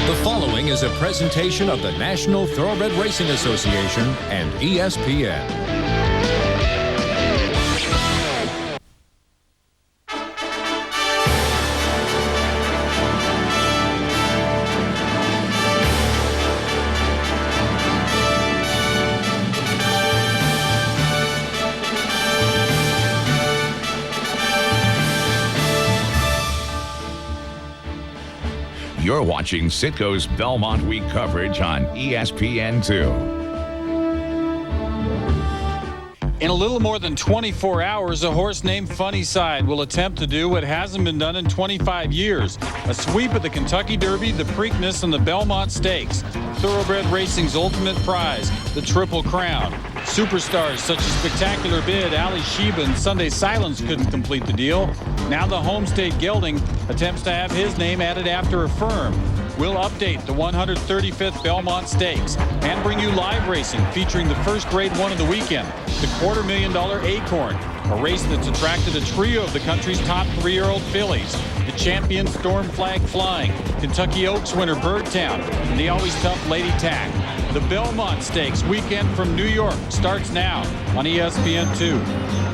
The following is a presentation of the National Thoroughbred Racing Association and ESPN. You're watching Citgo's Belmont Week coverage on ESPN2. In a little more than 24 hours, a horse named Funnyside will attempt to do what hasn't been done in 25 years. A sweep of the Kentucky Derby, the Preakness, and the Belmont Stakes. Thoroughbred Racing's ultimate prize, the Triple Crown. Superstars such as Spectacular Bid, Ali Sheba, and Sunday Silence couldn't complete the deal. Now the home state gelding attempts to have his name added after a firm. We'll update the 135th Belmont Stakes and bring you live racing featuring the first grade one of the weekend, the $250,000 Acorn, a race that's attracted a trio of the country's top 3-year-old fillies. The champion Storm Flag Flying, Kentucky Oaks winner Birdtown, and the always tough Lady Tack. The Belmont Stakes weekend from New York starts now on ESPN2.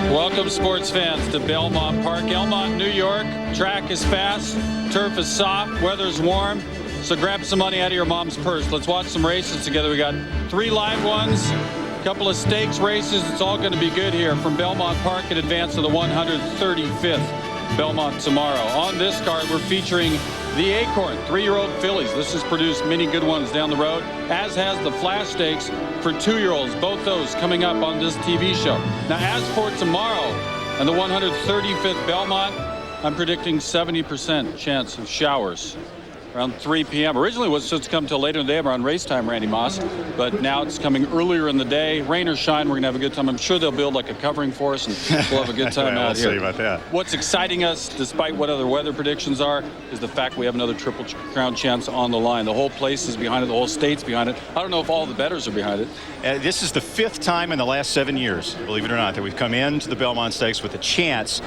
Welcome, sports fans, to Belmont Park, Belmont, New York. Track is fast, turf is soft, weather's warm, so grab some money out of your mom's purse. Let's watch some races together. We got 3 live ones, a couple of stakes races. It's all going to be good here from Belmont Park in advance of the 135th Belmont tomorrow. On this card, we're featuring the Acorn, 3-year-old fillies. This has produced many good ones down the road, as has the Flash Stakes for 2-year-olds. Both those coming up on this TV show. Now, as for tomorrow and the 135th Belmont, I'm predicting 70% chance of showers around 3 p.m. Originally it was supposed to come till later in the day around race time, Randy Moss, but now it's coming earlier in the day. Rain or shine, we're going to have a good time. I'm sure they'll build like a covering for us, and we'll have a good time out here. We'll see about that. What's exciting us, despite what other weather predictions are, is the fact we have another Triple Crown chance on the line. The whole place is behind it. The whole state's behind it. I don't know if all the bettors are behind it. This is the 5th time in the last 7 years, believe it or not, that we've come into the Belmont Stakes with a chance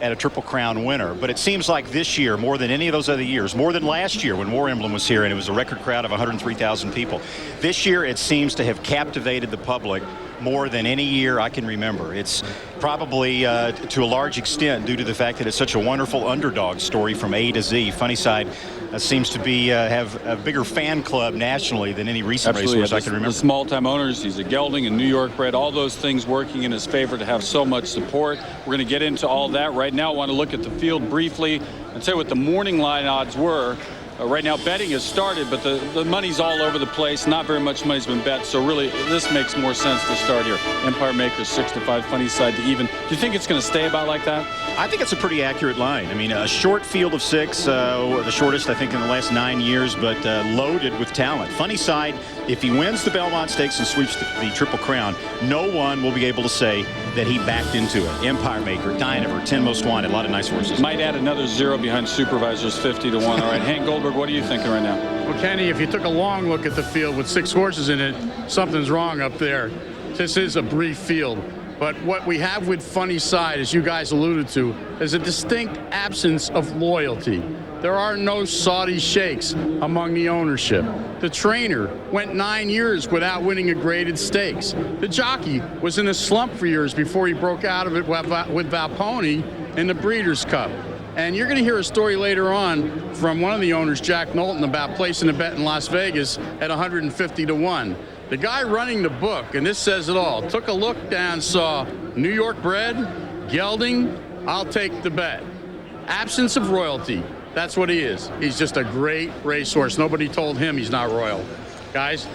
at a Triple Crown winner. But it seems like this year, more than any of those other years, more than last year when War Emblem was here and it was a record crowd of 103,000 people, this year it seems to have captivated the public more than any year I can remember. It's probably to a large extent due to the fact that it's such a wonderful underdog story from A to Z. Funnyside seems to be have a bigger fan club nationally than any recent racehorse I can remember. The small-time owners, he's a gelding and New York bred, all those things working in his favor to have so much support. We're going to get into all that right now. I want to look at the field briefly and say what the morning line odds were. Right now, betting has started, but the money's all over the place. Not very much money's been bet, so really, this makes more sense to start here. Empire Maker 6-5, Funnyside to even. Do you think it's going to stay about like that? I think it's a pretty accurate line. I mean, a short field of 6, the shortest, I think, in the last 9 years, but loaded with talent. Funnyside, if he wins the Belmont Stakes and sweeps the Triple Crown, no one will be able to say that he backed into it. Empire Maker, Dynaver, 10 Most Wanted, a lot of nice horses. Might add another 0 behind Supervisors, 50-1. All right, Hank Goldberg, what are you thinking right now? Well, Kenny, if you took a long look at the field with 6 horses in it, something's wrong up there. This is a brief field. But what we have with Funnyside, as you guys alluded to, is a distinct absence of loyalty. There are no Saudi sheikhs among the ownership. The trainer went 9 years without winning a graded stakes. The jockey was in a slump for years before he broke out of it with Valponi in the Breeders' Cup. And you're going to hear a story later on from one of the owners, Jack Knowlton, about placing a bet in Las Vegas at 150-1. The guy running the book, and this says it all, took a look down, saw New York bred, gelding, I'll take the bet. Absence of royalty. That's what he is. He's just a great racehorse. Nobody told him he's not royal. Guys?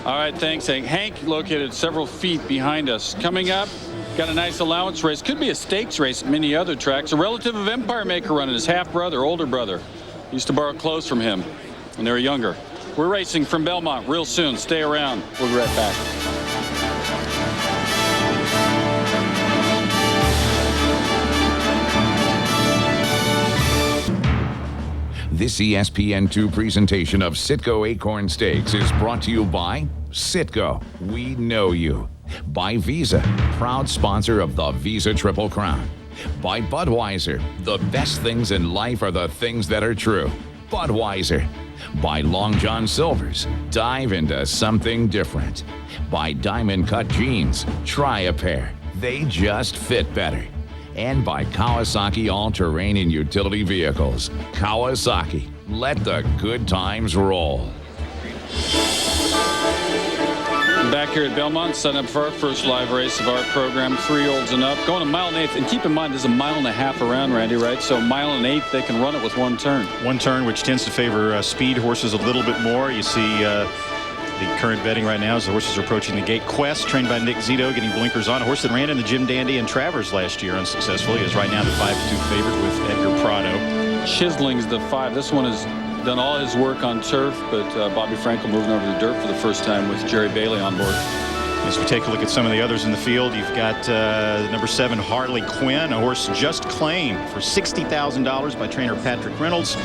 All right, thanks, Hank. Hank located several feet behind us. Coming up, got a nice allowance race. Could be a stakes race at many other tracks. A relative of Empire Maker running, his half-brother, older brother. Used to borrow clothes from him when they were younger. We're racing from Belmont real soon. Stay around. We'll be right back. This ESPN2 presentation of Citgo Acorn Steaks is brought to you by Citgo. We know you. By Visa, proud sponsor of the Visa Triple Crown. By Budweiser, the best things in life are the things that are true. Budweiser. By Long John Silver's, dive into something different. By Diamond Cut Jeans, try a pair. They just fit better. And by Kawasaki All-Terrain and Utility Vehicles. Kawasaki, let the good times roll. Back here at Belmont, setting up for our first live race of our program, 3-year-olds and up, going a mile and 1/8. And keep in mind, there's a mile and a half around, Randy, right? So a mile and 1/8, they can run it with one turn. One turn, which tends to favor speed horses a little bit more. You see the current betting right now as the horses are approaching the gate. Quest, trained by Nick Zito, getting blinkers on. A horse that ran in the Jim Dandy and Travers last year unsuccessfully is right now the 5-2 favorite with Edgar Prado. Chisling's the 5. This one has done all his work on turf, but Bobby Frankel moving over to dirt for the first time with Jerry Bailey on board. As we take a look at some of the others in the field, you've got number 7, Harley Quinn, a horse just claimed for $60,000 by trainer Patrick Reynolds.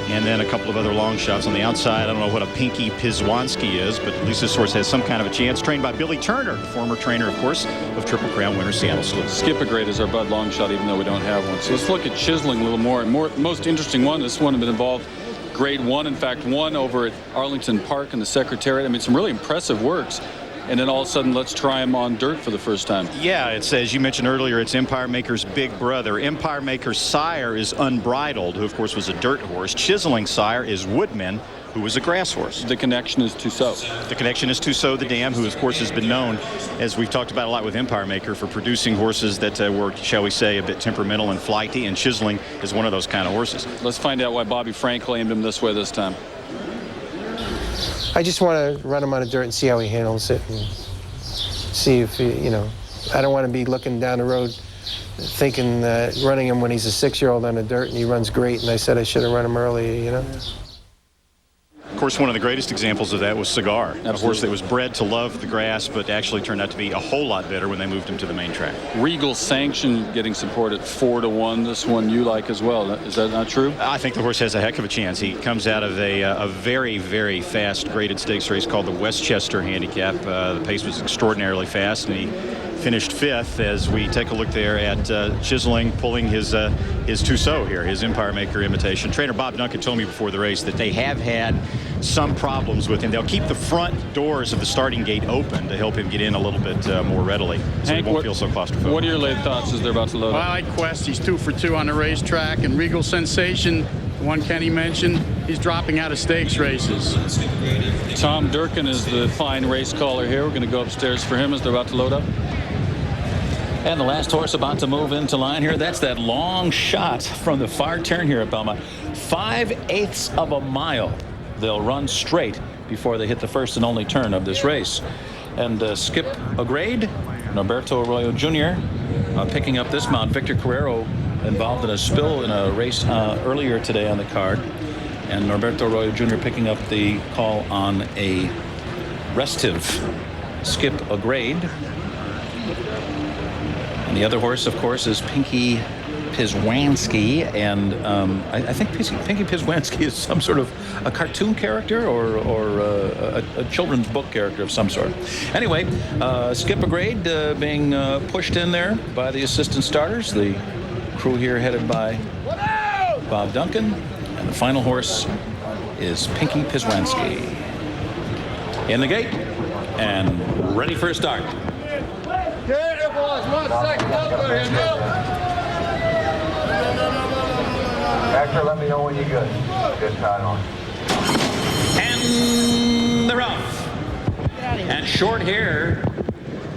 And then a couple of other long shots on the outside. I don't know what a Pinky Pizwanski is, but at least this horse has some kind of a chance. Trained by Billy Turner, the former trainer, of course, of Triple Crown winner Seattle Sleep. Skip a Grade is our Bud long shot, even though we don't have one. So let's look at Chiseling a little more. Most interesting one, this one has been involved Grade 1, in fact, 1 over at Arlington Park in the Secretariat. I mean, some really impressive works. And then all of a sudden, let's try him on dirt for the first time. Yeah, it's, as you mentioned earlier, it's Empire Maker's big brother. Empire Maker's sire is Unbridled, who, of course, was a dirt horse. Chiseling's sire is Woodman, who was a grass horse. The connection is Tussaud. The connection is Tussaud the Dam, who, of course, has been known, as we've talked about a lot with Empire Maker, for producing horses that were, shall we say, a bit temperamental and flighty, and Chiseling is one of those kind of horses. Let's find out why Bobby Frankel aimed him this way this time. I just want to run him on the dirt and see how he handles it and see if, you know, I don't want to be looking down the road thinking running him when he's a 6-year-old on the dirt and he runs great and I said I should have run him earlier, you know. Of course, one of the greatest examples of that was Cigar, a horse that was bred to love the grass, but actually turned out to be a whole lot better when they moved him to the main track. Regal Sanction getting support at 4-1. This one you like as well. Is that not true? I think the horse has a heck of a chance. He comes out of a very, very fast graded stakes race called the Westchester Handicap. The pace was extraordinarily fast, and he finished 5th as we take a look there at Chiseling pulling his Tussaud here, his Empire Maker imitation. Trainer Bob Duncan told me before the race that they have had some problems with him. They'll keep the front doors of the starting gate open to help him get in a little bit more readily, so Hank, he won't feel so claustrophobic. What are your late thoughts as they're about to load Well, up? I like Quest. He's 2 for 2 on the racetrack, and Regal Sensation, the one Kenny mentioned, he's dropping out of stakes races. Tom Durkin is the fine race caller here. We're going to go upstairs for him as they're about to load up. And the last horse about to move into line here. That's that long shot from the far turn here at Belmont. 5/8 of a mile. They'll run straight before they hit the first and only turn of this race. And Skip a Grade, Norberto Arroyo Jr. Picking up this mount. Victor Carrero involved in a spill in a race earlier today on the card. And Norberto Arroyo Jr. picking up the call on a restive Skip a Grade. And the other horse, of course, is Pinky Pizwanski, and I think Pinky Pizwanski is some sort of a cartoon character or a children's book character of some sort. Anyway, Skip a Grade being pushed in there by the assistant starters. The crew here headed by Bob Duncan, and the final horse is Pinky Pizwanski. In the gate and ready for a start. Hector, let me know when you're good. Good time on. And they're off. And Short Hair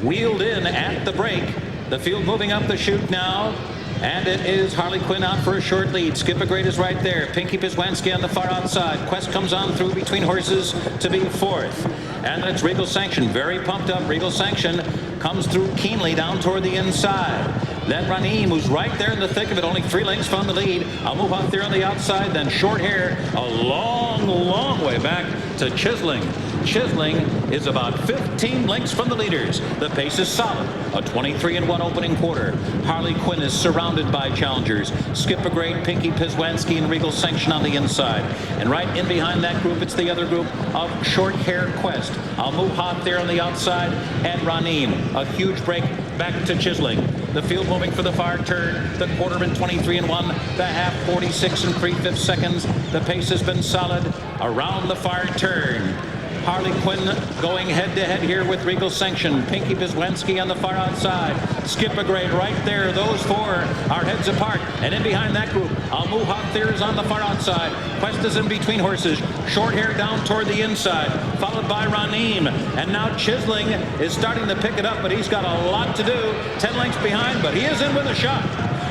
wheeled in at the break. The field moving up the chute now. And it is Harley Quinn out for a short lead. Skip a Grade is right there. Pinky Pizwanski on the far outside. Quest comes on through between horses to be 4th. And then it's Regal Sanction. Very pumped up. Regal Sanction comes through keenly down toward the inside. Then Raneem, who's right there in the thick of it, only 3 lengths from the lead. I'll move out there on the outside. Then Short Hair, a long, long way back to Chiseling. Chisling is about 15 lengths from the leaders. The pace is solid. A 23-1 opening quarter. Harley Quinn is surrounded by challengers. Skip a Great, Pinky Pizwanski, and Regal Sanction on the inside. And right in behind that group, it's the other group of Short Hair Quest. Al Muhat there on the outside, and Ranim. A huge break back to Chisling. The field moving for the far turn. The quarter in 23-1. The half 46 3/5 seconds. The pace has been solid around the far turn. Harley Quinn going head-to-head here with Regal Sanction. Pinky Pizwanski on the far outside. Skip a Grade right there. Those four are heads apart. And in behind that group, Al Muhat there is on the far outside. Quest is in between horses. Short Hair down toward the inside, followed by Ranim. And now Chisling is starting to pick it up, but he's got a lot to do. 10 lengths behind, but he is in with a shot.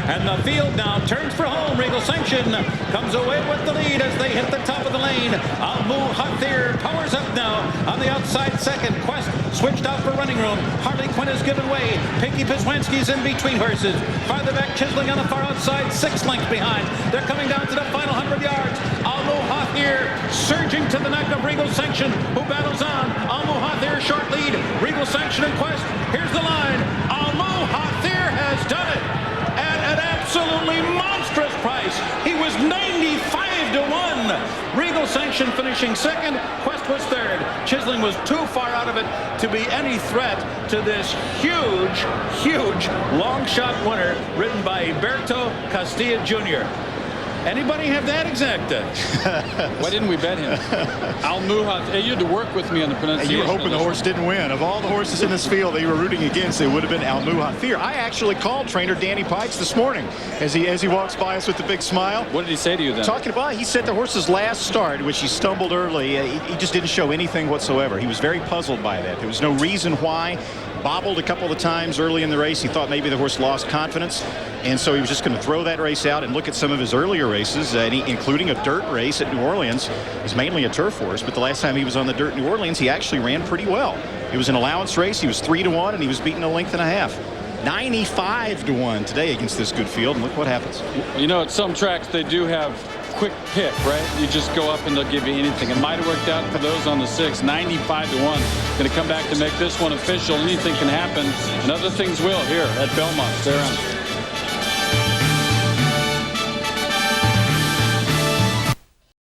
And the field now turns for home. Regal Sanction comes away with the lead as they hit the top of the lane. Al Muhat powers up now on the outside second. Quest switched out for running room. Harley Quinn has given way. Pinky Pizwanski's in between horses. Farther back, Chisling on the far outside, 6 lengths behind. They're coming down to the final 100 yards. Al Muhat surging to the neck of Regal Sanction, who battles on. Al Muhat short lead. Regal Sanction and Quest. Here's the line. Al Muhat has done it. At an absolutely monstrous price. He was 95-1. Regal Sanction finishing second. Quest was third. Chisling was too far out of it to be any threat to this huge long shot winner ridden by Berto Castilla Jr. Anybody have that exacta? Why didn't we bet him? Al Muhat. Hey, you had to work with me on the pronunciation. You were hoping the horse didn't win. Of all the horses in this field that you were rooting against, it would have been Al Muhat. I actually called trainer Danny Pikes this morning as he walks by us with a big smile. What did he say to you then? Talking about, he said the horse's last start, which he stumbled early, he just didn't show anything whatsoever. He was very puzzled by that. There was no reason why. Bobbled a couple of times early in the race. He thought maybe the horse lost confidence, and so he was just going to throw that race out and look at some of his earlier races, including a dirt race at New Orleans. It was mainly a turf horse, but the last time he was on the dirt in New Orleans, he actually ran pretty well. It was an allowance race. He was 3-1, and he was beaten a length and a half. 95-1 today against this good field, and look what happens. You know, at some tracks they do have quick pick, right? You just go up and they'll give you anything. It might have worked out for those on the 6. 95-1. Going to come back to make this one official. Anything can happen, and other things will here at Belmont. Stay around.